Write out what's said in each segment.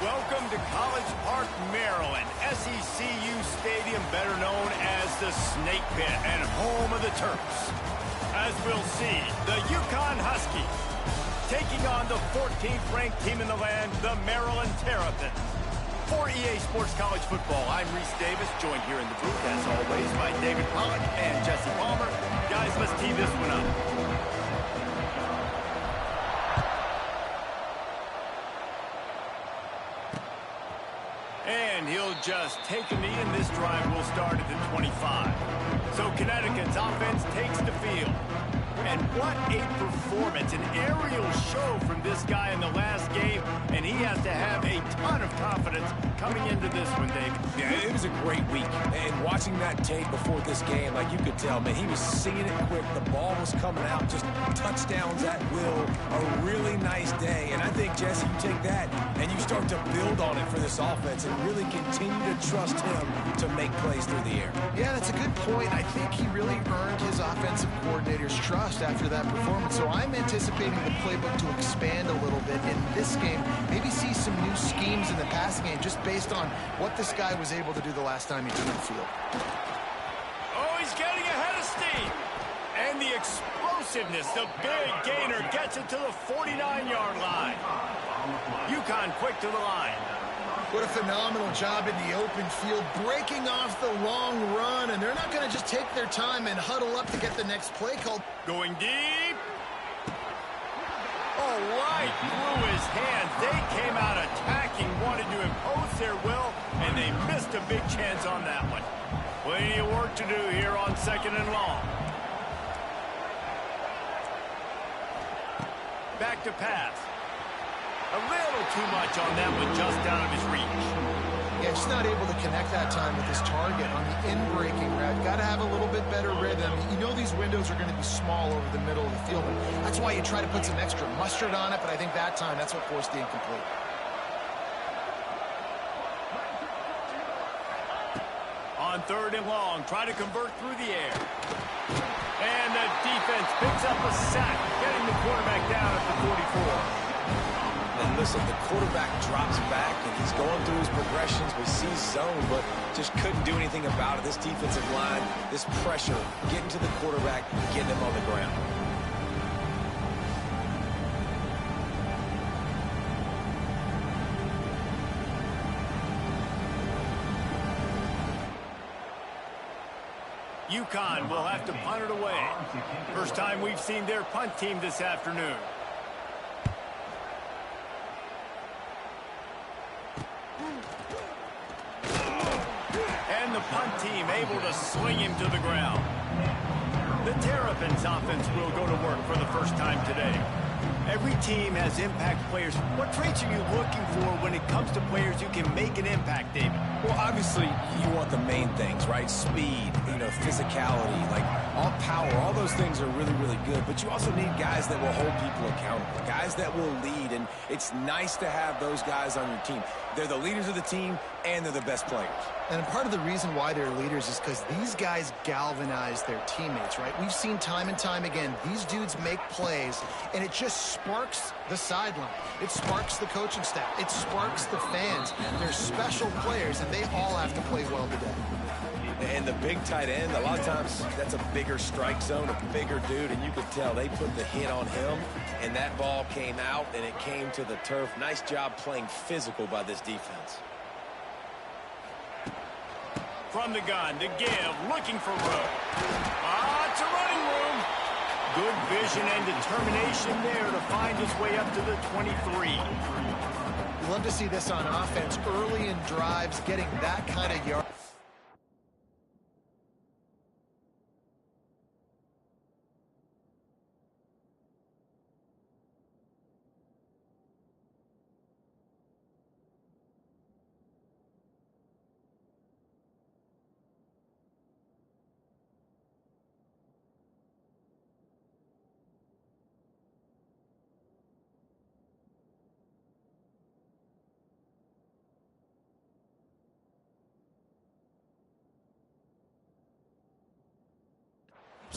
Welcome to College Park, Maryland, SECU Stadium, better known as the Snake Pit and home of the Terps. As we'll see, the UConn Huskies taking on the 14th ranked team in the land, the Maryland Terrapins. For EA Sports College Football, I'm Reese Davis, joined here in the booth, as always, by David Pollock and Jesse Palmer. Guys, let's tee this one up. And he'll just take a knee, and this drive will start at the 25. So Connecticut's offense takes the field. And what a performance, an aerial show from this guy in the last game, and he has to have a ton of confidence coming into this one, Dave. Yeah, it was a great week, and watching that tape before this game, like you could tell, man, he was seeing it quick. The ball was coming out, just touchdowns at will. A really nice day, and I think, Jesse, you take that and you start to build on it for this offense and really continue to trust him to make plays through the air. Yeah, that's a good point. I think he really earned his offensive coordinator's trust after that performance. So I'm anticipating the playbook to expand a little bit in this game. Maybe see some new schemes in the passing game just based on what this guy was able to do the last time he took the field. Oh, he's getting ahead of steam. And the explosiveness, the big gainer gets it to the 49-yard line. UConn quick to the line. What a phenomenal job in the open field, breaking off the long run, and they're not going to just take their time and huddle up to get the next play called. Going deep. Oh, right through his hands. They came out attacking, wanted to impose their will, and they missed a big chance on that one. Plenty of work to do here on 2nd and long. Back to pass. A little too much on that one, just out of his reach. Yeah, just not able to connect that time with his target on the in-breaking route. Got to have a little bit better rhythm. You know these windows are going to be small over the middle of the field. That's why you try to put some extra mustard on it, but I think that time that's what forced the incomplete. On 3rd and long, try to convert through the air. And the defense picks up a sack, getting the quarterback down at the 44. And listen, the quarterback drops back, and he's going through his progressions. We see zone, but just couldn't do anything about it. This defensive line, this pressure, getting to the quarterback, getting him on the ground. UConn will have to punt it away. First time we've seen their punt team this afternoon. And the punt team able to swing him to the ground. The Terrapins offense will go to work for the first time today. Every team has impact players. What traits are you looking for when it comes to players who can make an impact, David? Well, obviously, you want the main things, right? Speed, physicality, like all power, all those things are really, really good. But you also need guys that will hold people accountable, guys that will lead. And it's nice to have those guys on your team. They're the leaders of the team, and they're the best players. And part of the reason why they're leaders is because these guys galvanize their teammates, right? We've seen time and time again, these dudes make plays, and it just sparks the sideline. It sparks the coaching staff. It sparks the fans. They're special players, and they all have to play well today. And the big tight end, a lot of times that's a bigger strike zone, a bigger dude, and you could tell they put the hit on him, and that ball came out, and it came to the turf. Nice job playing physical by this defense. From the gun, to give, looking for room. It's a running room. Good vision and determination there to find his way up to the 23. You love to see this on offense, early in drives, getting that kind of yard.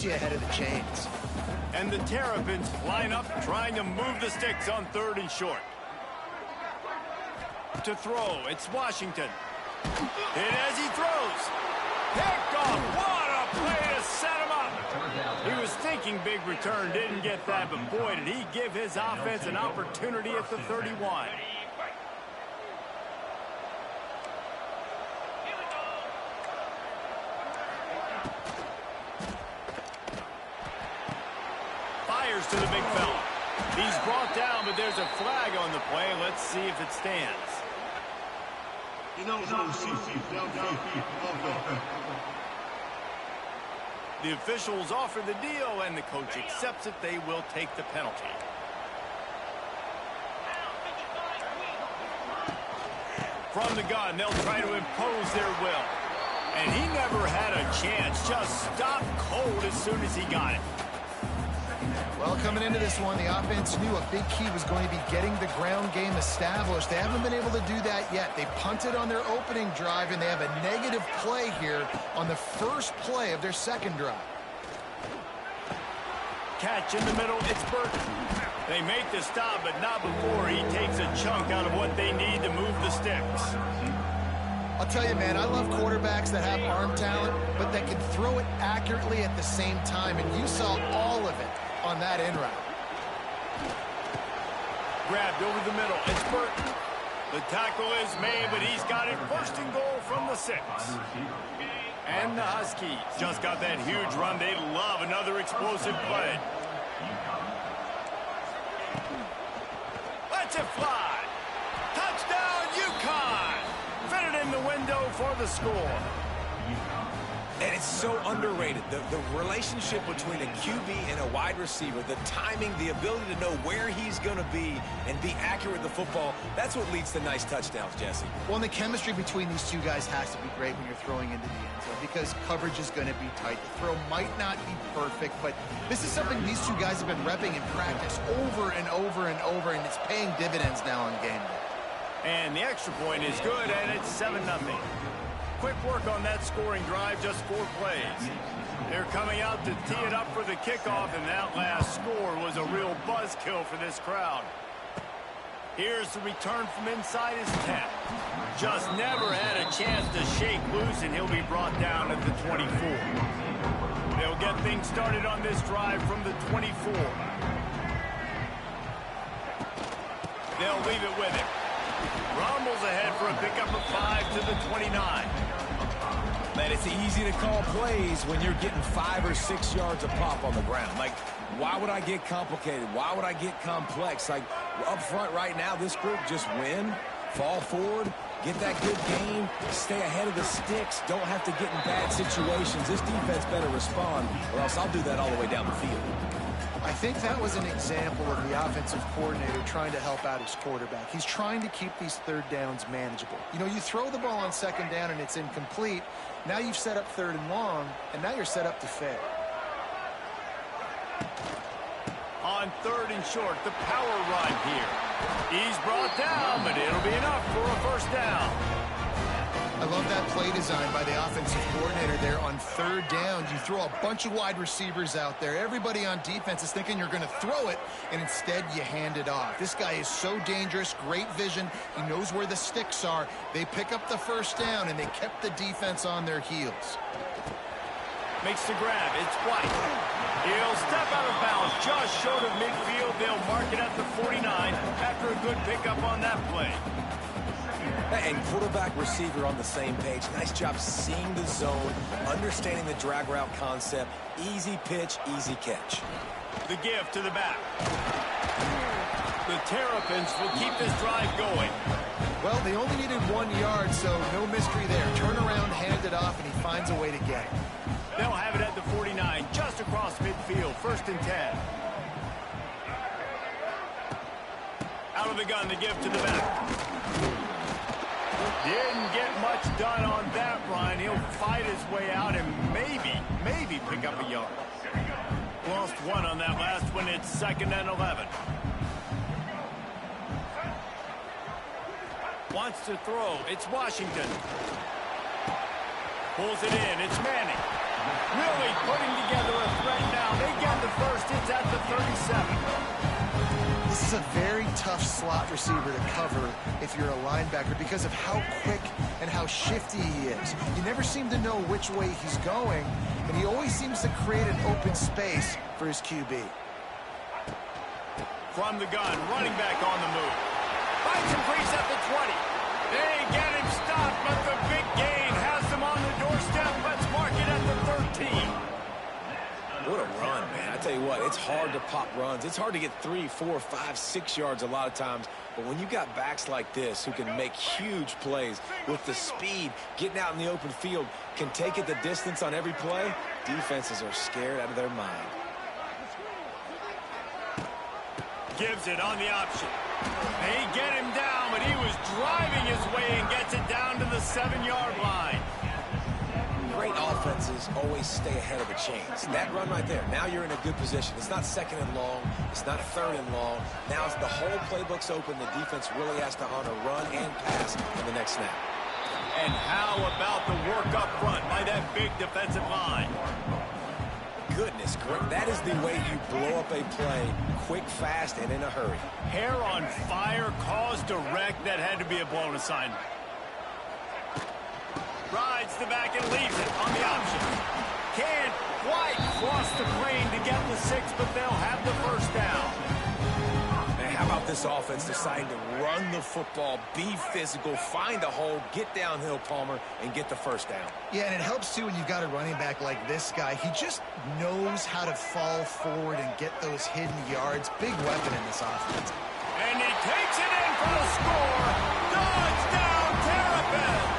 Ahead of the chains. And the Terrapins line up trying to move the sticks on 3rd and short. To throw, it's Washington. Hit as he throws. Picked off. What a play to set him up. He was thinking big return, didn't get that, but boy, did he give his offense an opportunity at the 31. Fires to the big fella. He's brought down, but there's a flag on the play. Let's see if it stands. The officials offer the deal, and the coach accepts it. They will take the penalty. From the gun, they'll try to impose their will. And he never had a chance. Just stopped cold as soon as he got it. Well, coming into this one, the offense knew a big key was going to be getting the ground game established. They haven't been able to do that yet. They punted on their opening drive, and they have a negative play here on the first play of their second drive. Catch in the middle, it's Burton. They make the stop, but not before he takes a chunk out of what they need to move the sticks. I'll tell you, man, I love quarterbacks that have arm talent, but that can throw it accurately at the same time, and you saw all of it on that in route. Grabbed over the middle. It's Burton. The tackle is made, but he's got it first and goal from the 6. And the Huskies just got that huge run. They love another explosive play. Let's it fly. Touchdown, UConn. Fitted in the window for the score. And it's so underrated. The relationship between a QB and a wide receiver, the timing, the ability to know where he's going to be and be accurate with the football, that's what leads to nice touchdowns, Jesse. Well, and the chemistry between these two guys has to be great when you're throwing into the end zone because coverage is going to be tight. The throw might not be perfect, but this is something these two guys have been repping in practice over and over and over, and it's paying dividends now on game day. And the extra point is good, and it's 7-0. Quick work on that scoring drive, just 4 plays. They're coming out to tee it up for the kickoff, and that last score was a real buzzkill for this crowd. Here's the return from inside his 10. Just never had a chance to shake loose, and he'll be brought down at the 24. They'll get things started on this drive from the 24. They'll leave it with him. Rumbles ahead for a pickup of 5 to the 29. Man, it's easy to call plays when you're getting 5 or 6 yards a pop on the ground. Like, why would I get complicated? Why would I get complex? Like, up front right now, this group just win, fall forward, get that good game, stay ahead of the sticks, don't have to get in bad situations. This defense better respond, or else I'll do that all the way down the field. I think that was an example of the offensive coordinator trying to help out his quarterback. He's trying to keep these third downs manageable. You know, you throw the ball on second down and it's incomplete. Now you've set up third and long, and now you're set up to fail. On third and short, the power run here. He's brought down, but it'll be enough for a first down. I love that play design by the offensive coordinator there on third down. You throw a bunch of wide receivers out there. Everybody on defense is thinking you're going to throw it, and instead you hand it off. This guy is so dangerous, great vision. He knows where the sticks are. They pick up the first down, and they kept the defense on their heels. Makes the grab. It's White. He'll step out of bounds just short of midfield. They'll mark it at the 49 after a good pickup on that play. And quarterback receiver on the same page. Nice job seeing the zone, understanding the drag route concept. Easy pitch, easy catch. The give to the back. The Terrapins will keep this drive going. Well, they only needed 1 yard, so no mystery there. Turn around, hand it off, and he finds a way to get it. They'll have it at the 49, just across midfield, 1st and 10. Out of the gun, the give to the back. Didn't get much done on that run. He'll fight his way out and maybe pick up a yard. Lost 1 on that last one. It's 2nd and 11. Wants to throw. It's Washington. Pulls it in. It's Manning. Really putting together a threat now. They get the first. It's at the 37. This is a very tough slot receiver to cover if you're a linebacker because of how quick and how shifty he is. You never seem to know which way he's going, and he always seems to create an open space for his QB. From the gun, running back on the move. Finds some crease at the 20. They get him stopped, but the big gain has them on the doorstep. Let's mark it at the 13. What a run, man. I tell you what, it's hard to pop runs. It's hard to get 3, 4, 5, 6 yards a lot of times. But when you got backs like this who can make huge plays with the speed, getting out in the open field, can take it the distance on every play, defenses are scared out of their mind. Gives it on the option. They get him down, but he was driving his way and gets it down to the 7-yard line. Great offenses always stay ahead of the chains. That run right there, now you're in a good position. It's not 2nd and long. It's not 3rd and long. Now it's the whole playbook's open. The defense really has to honor run and pass in the next snap. And how about the work up front by that big defensive line? Goodness, that is the way you blow up a play quick, fast, and in a hurry. Hair on fire, cause direct. That had to be a blown assignment. Rides the back and leaves it on the option. Can't quite cross the plane to get the 6, but they'll have the first down. Man, how about this offense deciding to run the football, be physical, find a hole, get downhill, Palmer, and get the first down. Yeah, and it helps, too, when you've got a running back like this guy. He just knows how to fall forward and get those hidden yards. Big weapon in this offense. And he takes it in for the score. Touchdown, Terrapins!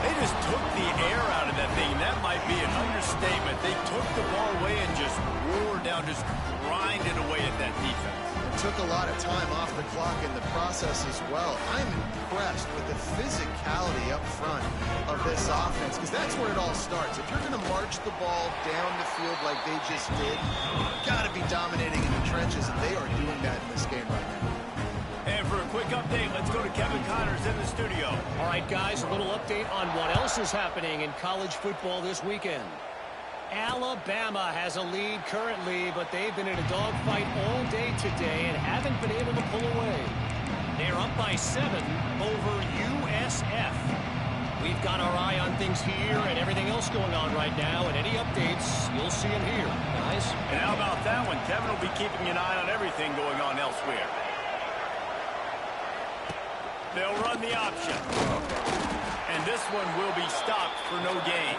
They just took the air out of that thing. That might be an understatement. They took the ball away and just roared down, just grinded away at that defense. Took a lot of time off the clock in the process as well. I'm impressed with the physicality up front of this offense because that's where it all starts. If you're going to march the ball down the field like they just did, you've got to be dominating in the trenches, and they are doing that in this game right now. And for a quick update, let's go to Kevin Connors in the studio. All right, guys, a little update on what else is happening in college football this weekend. Alabama has a lead currently, but they've been in a dogfight all day today and haven't been able to pull away. They're up by 7 over USF. We've got our eye on things here and everything else going on right now, and any updates, you'll see them here, guys. And how about that one? Kevin will be keeping an eye on everything going on elsewhere. They'll run the option. And this one will be stopped for no gain.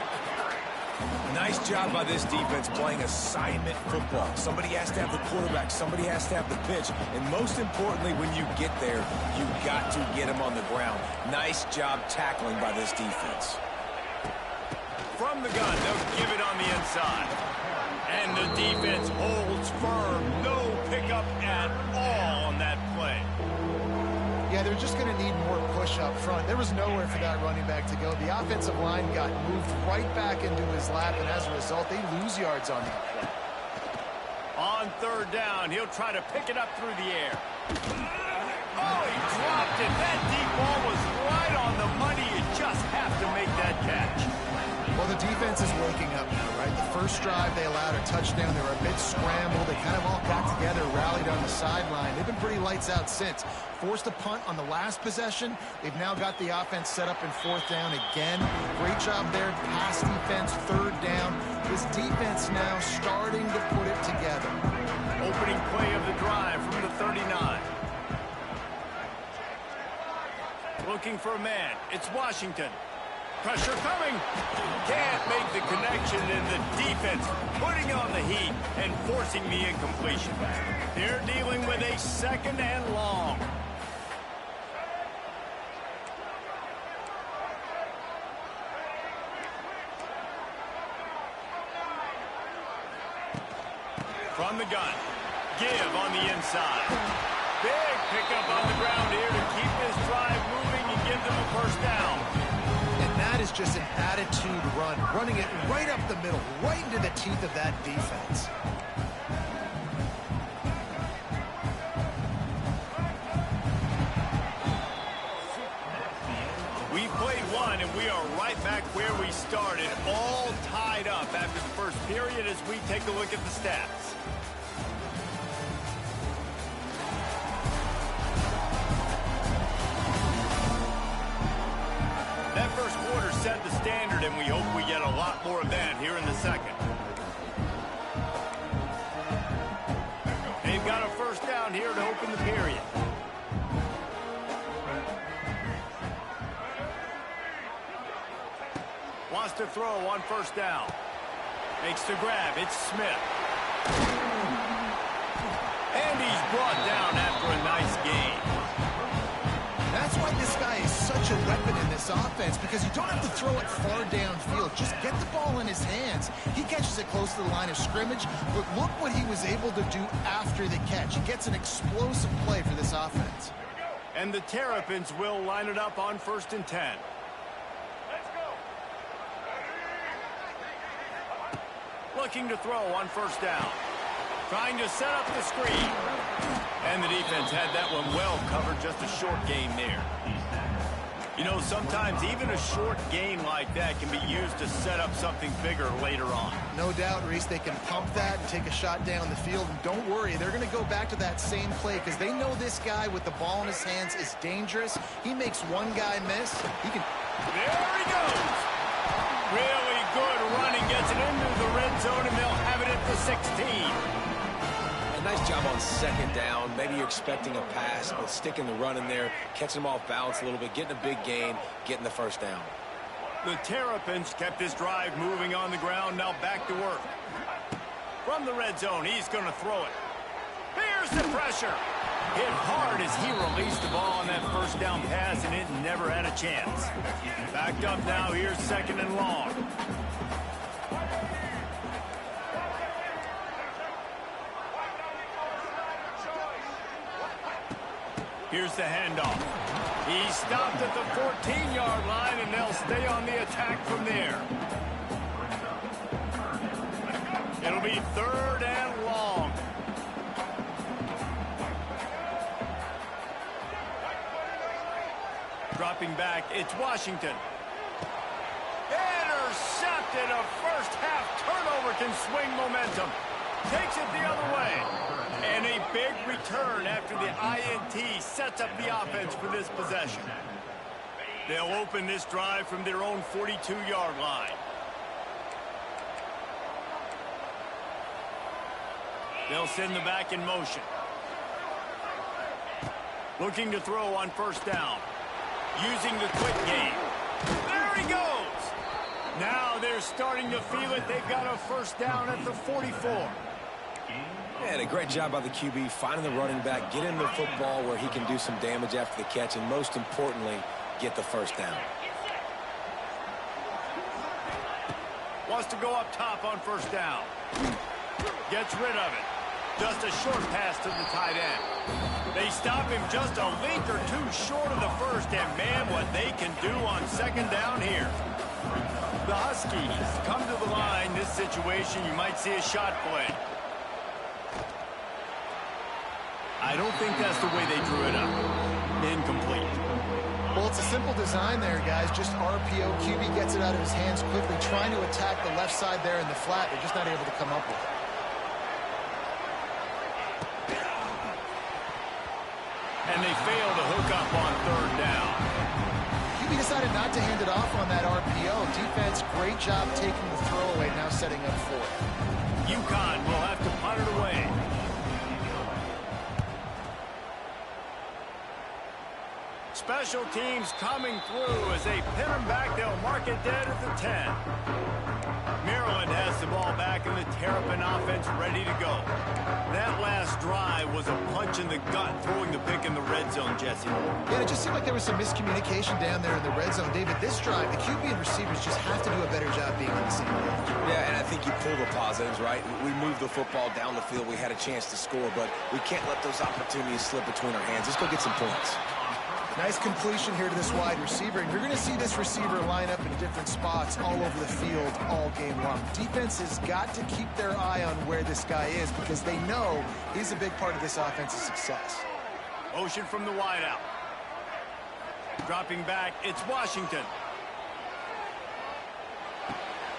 Nice job by this defense playing assignment football. Somebody has to have the quarterback. Somebody has to have the pitch. And most importantly, when you get there, you got to get him on the ground. Nice job tackling by this defense. From the gun, they'll give it on the inside. And the defense holds firm. No pickup at all on that play. Yeah, they're just going to need more push up front. There was nowhere for that running back to go. The offensive line got moved right back into his lap, and as a result, they lose yards on that play. On 3rd down, he'll try to pick it up through the air. Oh, he dropped it. That deep ball was right on the money. You just have to make that catch. Well, the defense is waking up now, right? The first drive, they allowed a touchdown. They were a bit scrambled. They kind of all got together, rallied on the sideline. They've been pretty lights out since. Forced a punt on the last possession. They've now got the offense set up in 4th down again. Great job there. Pass defense, 3rd down. This defense now starting to put it together. Opening play of the drive from the 39. Looking for a man. It's Washington. Pressure coming. Can't make the connection, and the defense putting on the heat and forcing the incompletion. They're dealing with a 2nd and long. From the gun. Give on the inside. Big pickup on the ground here to keep this drive moving and give them a first down. And that is just an attitude run, running it right up the middle, right into the teeth of that defense. We played one, and we are right back where we started, all tied up after the first period as we take a look at the stats. third, and we hope we get a lot more of that here in the second. They've got a first down here to open the period. Wants to throw on first down. Makes the grab. It's Smith. And he's brought down after a nice gain. That's why this guy is such a weapon in this offense, because you don't have to throw it far downfield. Just get the ball in his hands. He catches it close to the line of scrimmage, but look what he was able to do after the catch. He gets an explosive play for this offense. And the Terrapins will line it up on 1st and 10. Looking to throw on first down. Trying to set up the screen. And the defense had that one well covered. Just a short gain there. You know, sometimes even a short gain like that can be used to set up something bigger later on. No doubt, Reese, they can pump that and take a shot down the field. And don't worry, they're going to go back to that same play because they know this guy with the ball in his hands is dangerous. He makes one guy miss. He can... There he goes. Really good running. Gets it into the red zone, and they'll have it at the 16. Nice job on second down. Maybe you're expecting a pass, but sticking the run in there, catching them off balance a little bit, getting a big gain, getting the first down. The Terrapins kept this drive moving on the ground. Now back to work. From the red zone, he's going to throw it. Here's the pressure. Hit hard as he released the ball on that first down pass, and it never had a chance. Backed up now. Here's 2nd and long. Here's the handoff. He stopped at the 14-yard line, and they'll stay on the attack from there. It'll be 3rd and long. Dropping back, it's Washington. Intercepted. A first-half turnover can swing momentum. Takes it the other way. And a big return after the INT sets up the offense for this possession. They'll open this drive from their own 42-yard line. They'll send the back in motion. Looking to throw on first down. Using the quick game. There he goes. Now they're starting to feel it. They've got a first down at the 44. And a great job by the QB finding the running back, getting the football where he can do some damage after the catch, and most importantly, get the first down. Wants to go up top on first down. Gets rid of it. Just a short pass to the tight end. They stop him just a length or two short of the first, and man, what they can do on 2nd down here. The Huskies come to the line. This situation, you might see a shot play. I don't think that's the way they drew it up. Incomplete. Well, it's a simple design there, guys. Just RPO. QB gets it out of his hands quickly, trying to attack the left side there in the flat. They're just not able to come up with it. And they fail to hook up on 3rd down. QB decided not to hand it off on that RPO. Defense, great job taking the throwaway, now setting up for it. UConn will have to punt it away. Special teams coming through as they pin them back. They'll mark it dead at the 10. Maryland has the ball back, and the Terrapin offense ready to go. That last drive was a punch in the gut, throwing the pick in the red zone, Jesse. Yeah, it just seemed like there was some miscommunication down there in the red zone. David, this drive, the QB and receivers just have to do a better job being on the same page. Yeah, and I think you pull the positives, right? We moved the football down the field. We had a chance to score, but we can't let those opportunities slip between our hands. Let's go get some points. Nice completion here to this wide receiver, and you're going to see this receiver line up in different spots all over the field all game long. Defense has got to keep their eye on where this guy is because they know he's a big part of this offense's success. Motion from the wideout. Dropping back, it's Washington.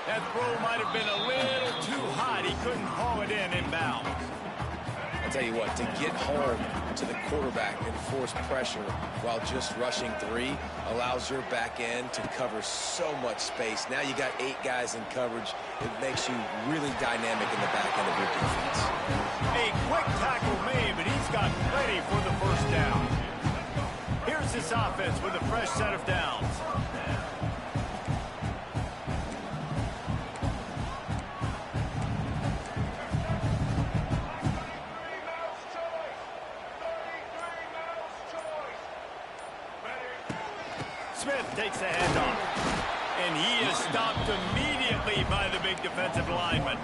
That throw might have been a little too hot. He couldn't haul it in inbounds. tell you what, to get home to the quarterback and force pressure while just rushing 3 allows your back end to cover so much space. Now you got 8 guys in coverage. It makes you really dynamic in the back end of your defense. A quick tackle made, but he's got plenty for the first down. Here's this offense with a fresh set of downs. Smith takes the handoff, and he is stopped immediately by the big defensive lineman.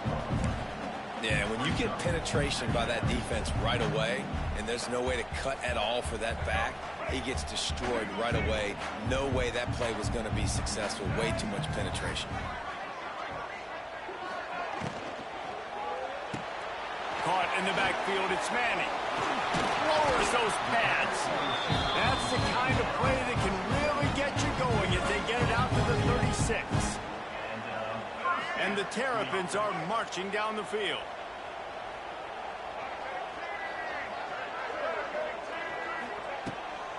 Yeah, when you get penetration by that defense right away, and there's no way to cut at all for that back, he gets destroyed right away. No way that play was going to be successful. Way too much penetration. Caught in the backfield, it's Manning. Lowers those pads. That's the kind of play that can really get you going if they get it out to the 36. And the Terrapins are marching down the field.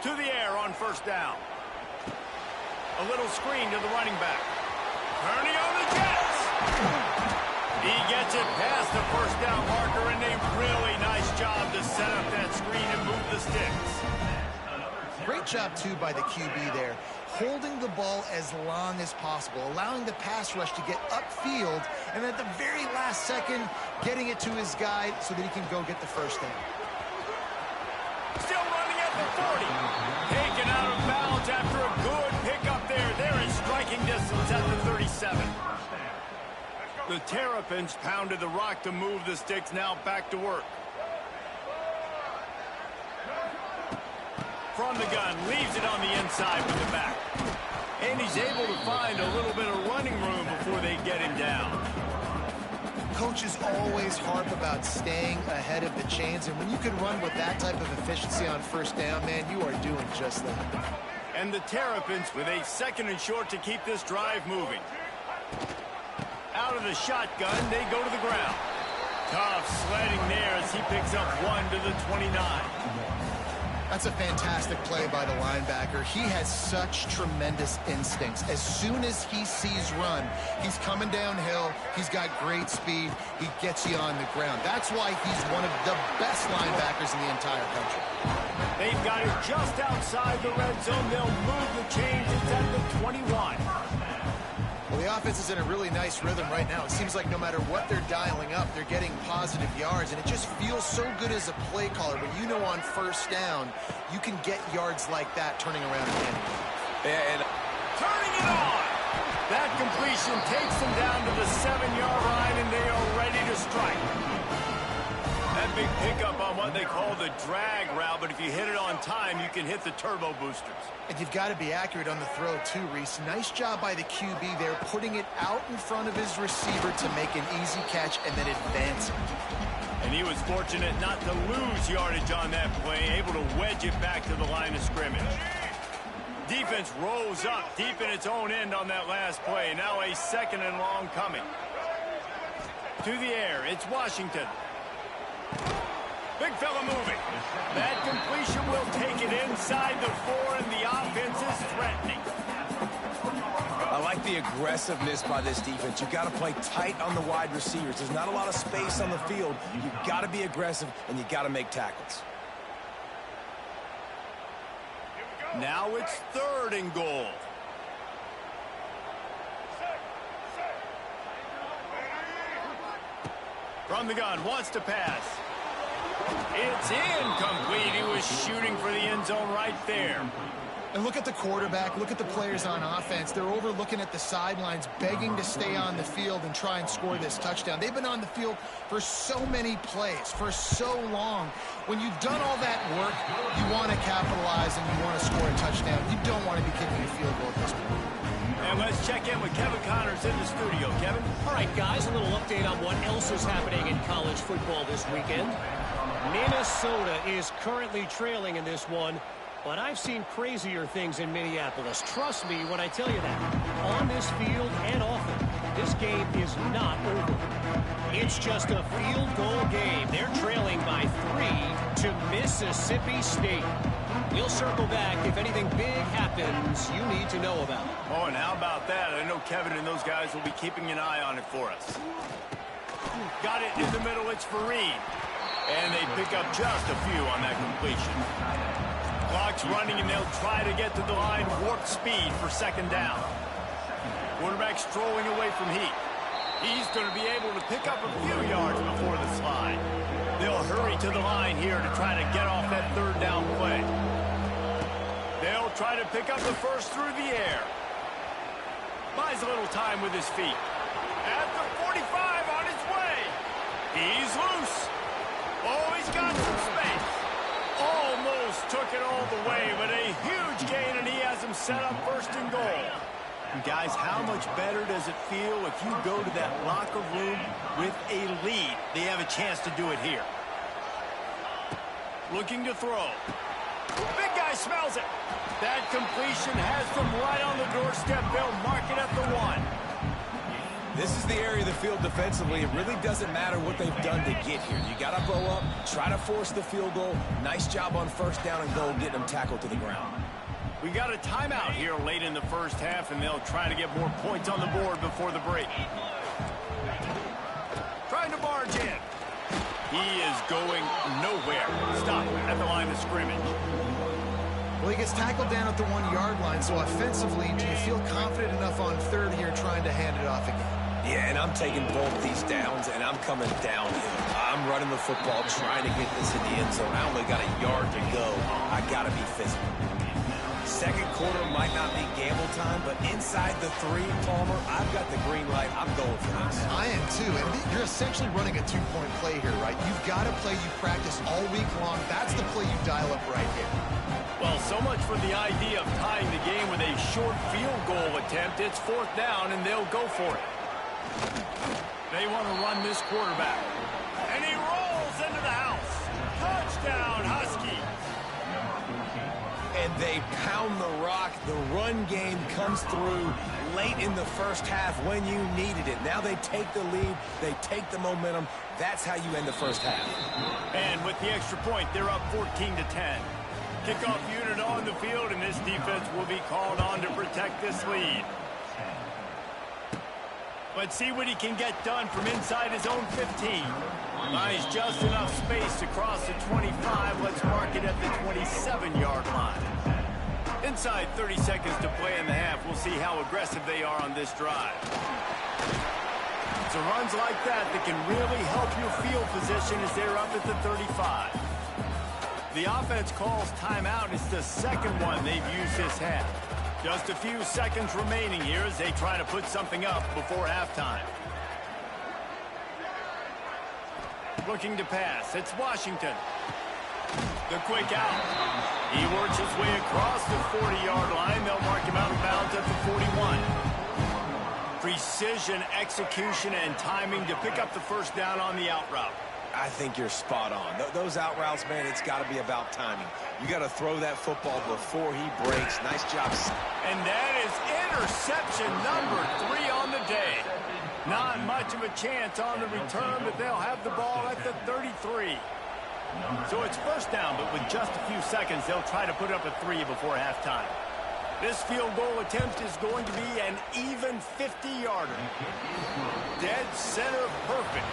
To the air on first down. A little screen to the running back. Turning on the Jets. He gets it past the first down marker, and a really nice job to set up that screen and move the sticks. Great job, too, by the QB there. Holding the ball as long as possible, allowing the pass rush to get upfield, and at the very last second, getting it to his guy so that he can go get the first down. Still running at the 40. Taken out of bounds after a good pickup there. They're in striking distance at the 37. The Terrapins pounded the rock to move the sticks. Now back to work. From the gun, leaves it on the inside with the back. And he's able to find a little bit of running room before they get him down. Coaches always harp about staying ahead of the chains, and when you can run with that type of efficiency on first down, man, you are doing just that. And the Terrapins with a second and short to keep this drive moving. Out of the shotgun, they go to the ground. Tough sledding there as he picks up 1 to the 29. That's a fantastic play by the linebacker. He has such tremendous instincts. As soon as he sees run, he's coming downhill. He's got great speed. He gets you on the ground. That's why he's one of the best linebackers in the entire country. They've got it just outside the red zone. They'll move the chains. It's at the 21. Well, the offense is in a really nice rhythm right now. It seems like no matter what they're dialing up, they're getting positive yards, and it just feels so good as a play caller when you know on first down you can get yards like that turning around again. And turning it on. That completion takes them down to the 7-yard line, and they are ready to strike. That big pickup on what they call the drag route, but if you hit it on time, you can hit the turbo boosters. And you've got to be accurate on the throw too, Reese. Nice job by the QB there, putting it out in front of his receiver to make an easy catch and then advancing. And he was fortunate not to lose yardage on that play, able to wedge it back to the line of scrimmage. Defense rose up deep in its own end on that last play. Now a second and long coming. To the air, it's Washington. Big fella moving. That completion will take it inside the 4, and the offense is threatening. I like the aggressiveness by this defense. You've got to play tight on the wide receivers. There's not a lot of space on the field. You've got to be aggressive, and you've got to make tackles. Now it's 3rd and goal. From the gun, wants to pass. It's incomplete. He was shooting for the end zone right there. And look at the quarterback. Look at the players on offense. They're overlooking at the sidelines, begging to stay on the field and try and score this touchdown. They've been on the field for so many plays, for so long. When you've done all that work, you want to capitalize and you want to score a touchdown. You don't want to be kicking a field goal at this point. And let's check in with Kevin Connors in the studio. Kevin? All right, guys, a little update on what else is happening in college football this weekend. Minnesota is currently trailing in this one, but I've seen crazier things in Minneapolis. Trust me when I tell you that. On this field and off it. this game is not over. It's just a field goal game. They're trailing by 3 to Mississippi State. We'll circle back if anything big happens you need to know about. Oh, and how about that? I know Kevin and those guys will be keeping an eye on it for us. Got it in the middle. It's Fareed. And they pick up just a few on that completion. Clock's running, and they'll try to get to the line. Warp speed for second down. Quarterback strolling away from heat. He's going to be able to pick up a few yards before the slide. They'll hurry to the line here to try to get off that third down play. They'll try to pick up the first through the air. Buys a little time with his feet. At the 45 on his way. He's loose. Oh, he's got some space. Almost took it all the way, but a huge gain, and he has him set up first and goal. And guys, how much better does it feel if you go to that locker room with a lead? They have a chance to do it here. Looking to throw. Big guy smells it. That completion has them right on the doorstep. They'll mark it at the 1. This is the area of the field defensively. It really doesn't matter what they've done to get here. You got to blow up, try to force the field goal. Nice job on first down and goal, getting them tackled to the ground. We got a timeout here late in the first half, and they'll try to get more points on the board before the break. Trying to barge in. He is going nowhere. Stop at the line of scrimmage. Well, he gets tackled down at the 1-yard line, so offensively, do you feel confident enough on third here trying to hand it off again? Yeah, and I'm taking both these downs, and I'm coming downhill. I'm running the football, trying to get this in the end zone. I only got a yard to go. I got to be physical. Second quarter might not be gamble time, but inside the 3, Palmer, I've got the green light. I'm going for this. I am too, and you're essentially running a 2-point play here, right? You've got a play you practice all week long. That's the play you dial up right here. Well, so much for the idea of tying the game with a short field goal attempt. It's fourth down, and they'll go for it. They want to run this quarterback. And he rolls into the house. Touchdown, Husky. And they pound the rock. The run game comes through late in the first half when you needed it. Now they take the lead. They take the momentum. That's how you end the first half. And with the extra point, they're up 14-10. Kickoff unit on the field, and this defense will be called on to protect this lead. Let's see what he can get done from inside his own 15. Nice, just enough space to cross the 25. Let's mark it at the 27-yard line. Inside 30 seconds to play in the half. We'll see how aggressive they are on this drive. It's runs like that that can really help your field position as they're up at the 35. The offense calls timeout. It's the second one they've used this half. Just a few seconds remaining here as they try to put something up before halftime. Looking to pass. It's Washington. The quick out. He works his way across the 40-yard line. They'll mark him out of bounds at the 41. Precision, execution, and timing to pick up the first down on the out route. I think you're spot on. Those out routes, man, it's got to be about timing. You got to throw that football before he breaks. Nice job. And that is interception number 3 on the day. Not much of a chance on the return, but they'll have the ball at the 33. So it's first down, but with just a few seconds, they'll try to put up a 3 before halftime. This field goal attempt is going to be an even 50-yarder. Dead center perfect.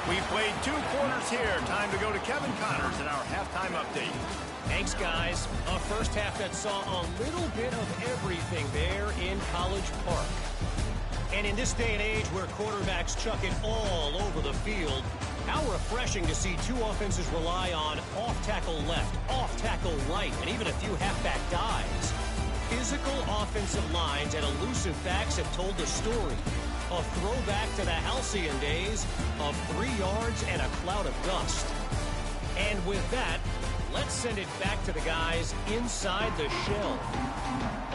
We played 2 quarters here. Time to go to Kevin Connors in our halftime update. Thanks, guys. A first half that saw a little bit of everything there in College Park. And in this day and age where quarterbacks chuck it all over the field, how refreshing to see 2 offenses rely on off-tackle left, off-tackle right, and even a few halfback dives. Physical offensive lines and elusive backs have told the story. A throwback to the halcyon days of 3 yards and a cloud of dust. And with that, let's send it back to the guys inside the shell.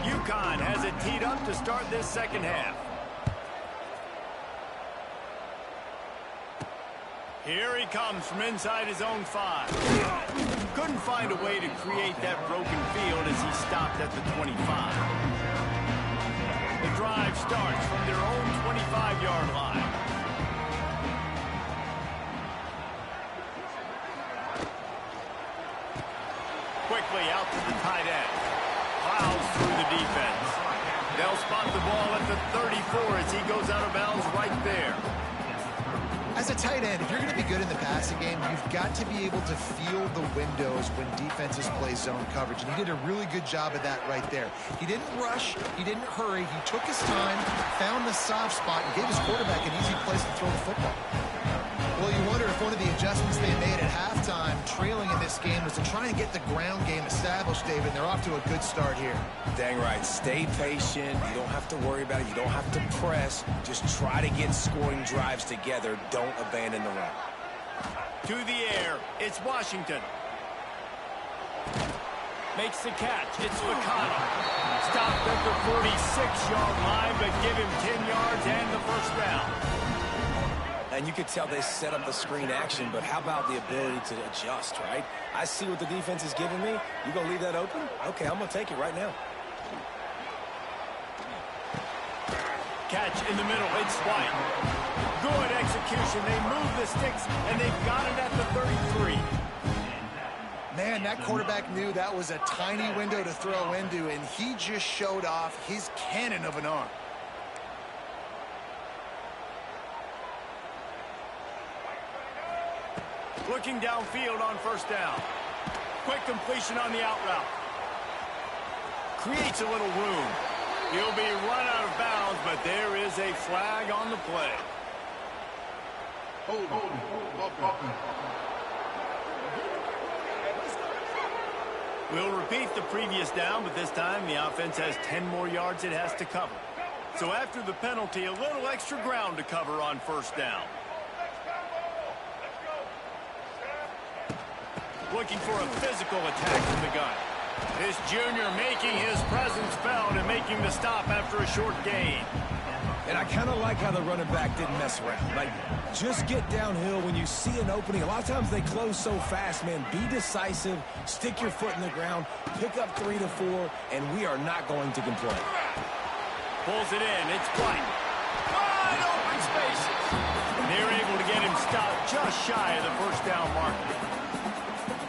UConn has it teed up to start this second half. Here he comes from inside his own 5. Couldn't find a way to create that broken field as he stopped at the 25. The drive drive starts from their own 25-yard line. Quickly out to the tight end. Plows through the defense. They'll spot the ball at the 34 as he goes out of bounds right there. As a tight end, if you're going to be good in the passing game, you've got to be able to feel the windows when defenses play zone coverage. And he did a really good job of that right there. He didn't rush. He didn't hurry. He took his time, found the soft spot, and gave his quarterback an easy place to throw the football. Well, you wonder if one of the adjustments they made at halftime, trailing in this game, was to try and get the ground game established, David. They're off to a good start here. Dang right. Stay patient. You don't have to worry about it. You don't have to press. Just try to get scoring drives together. Don't abandon the run. To the air. It's Washington. Makes the catch. It's Vicano. Stopped at the 46-yard line, but give him 10 yards and the first down. And you could tell they set up the screen action, but how about the ability to adjust, right? I see what the defense is giving me. You going to leave that open? Okay, I'm going to take it right now. Catch in the middle. It's White. Good execution. They move the sticks, and they've got it at the 33. Man, that quarterback knew that was a tiny window to throw into, and he just showed off his cannon of an arm. Looking downfield on first down. Quick completion on the out route. Creates a little room. He'll be run out of bounds, but there is a flag on the play. We'll repeat the previous down, but this time the offense has 10 more yards it has to cover. So after the penalty, a little extra ground to cover on first down. Looking for a physical attack from the gun. This junior making his presence felt and making the stop after a short gain. And I kind of like how the running back didn't mess around. Like, just get downhill when you see an opening. A lot of times they close so fast, man. Be decisive, stick your foot in the ground, pick up 3 to 4, and we are not going to complain. Pulls it in. It's White. Wide open spaces. They're able to get him stopped just shy of the first down marker.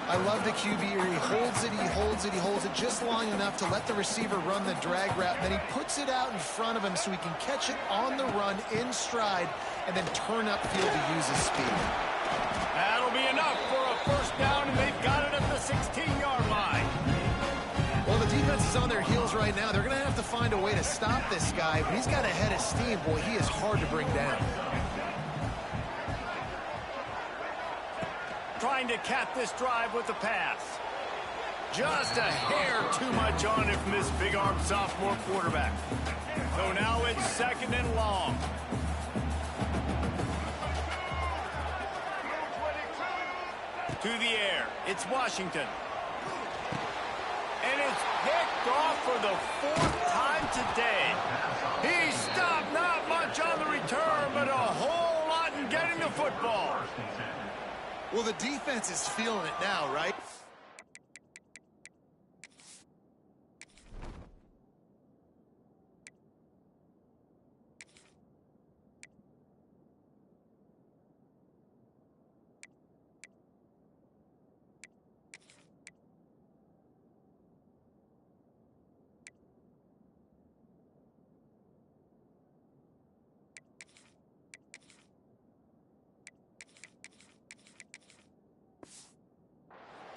I love the QB here. He holds it, he holds it, he holds it just long enough to let the receiver run the drag route. And then he puts it out in front of him so he can catch it on the run in stride and then turn upfield to use his speed. That'll be enough for a first down, and they've got it at the 16-yard line. Well, the defense is on their heels right now. They're going to have to find a way to stop this guy, but he's got a head of steam. Boy, he is hard to bring down. Trying to cap this drive with a pass. Just a hair too much on it from this big-arm sophomore quarterback. So now it's second and long. To the air. It's Washington. And it's picked off for the 4th time today. He stopped not much on the return, but a whole lot in getting the football. Well, the defense is feeling it now, right?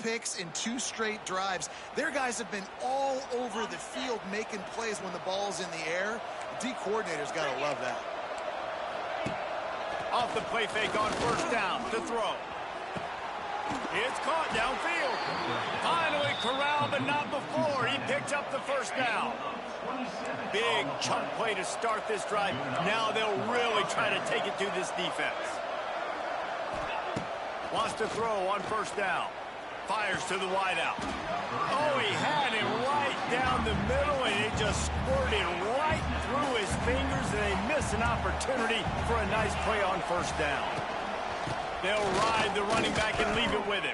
Picks in 2 straight drives. Their guys have been all over the field making plays when the ball's in the air. The D coordinator's got to love that. Off the play fake on first down to throw. It's caught downfield. Finally corralled, but not before. He picked up the first down. Big chunk play to start this drive. Now they'll really try to take it to this defense. Wants to throw on first down. Fires to the wideout. Oh, he had him right down the middle, and it just squirted right through his fingers, and they miss an opportunity for a nice play on first down. They'll ride the running back and leave it with him.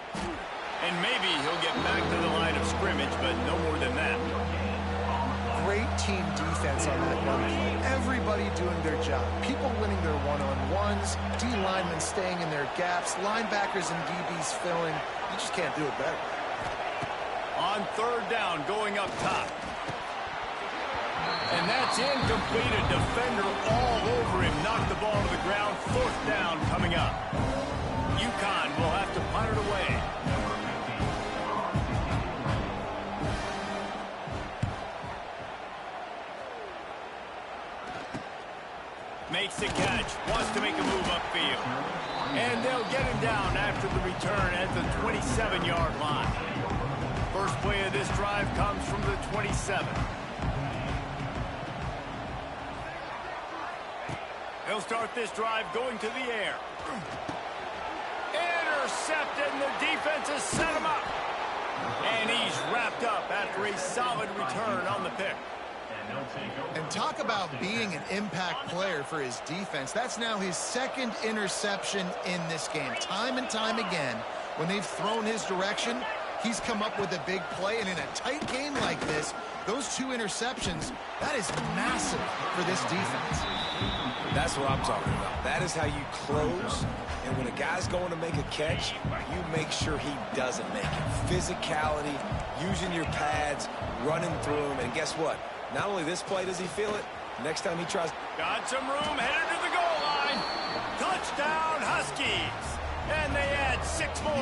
And maybe he'll get back to the line of scrimmage, but no more than that. Great team defense on that one play. Everybody doing their job. People winning their one-on-ones, D linemen staying in their gaps, linebackers and DBs filling. You just can't do it better. On third down, going up top. And that's incomplete. A defender all over him. Knocked the ball to the ground. Fourth down coming up. UConn will have to punt it away. Makes the catch. Wants to make a move upfield. And they'll get him down after the return at the 27-yard line. First play of this drive comes from the 27. He'll start this drive going to the air. Intercepted, and the defense has set him up. And he's wrapped up after a solid return on the pick. And talk about being an impact player for his defense. That's now his second interception in this game. Time and time again, when they've thrown his direction, he's come up with a big play. And in a tight game like this, those two interceptions, that is massive for this defense. That's what I'm talking about. That is how you close. And when a guy's going to make a catch, you make sure he doesn't make it. Physicality, using your pads, running through him. And guess what? Not only this play does he feel it, next time he tries. Got some room, headed to the goal line. Touchdown, Huskies. And they add 6 more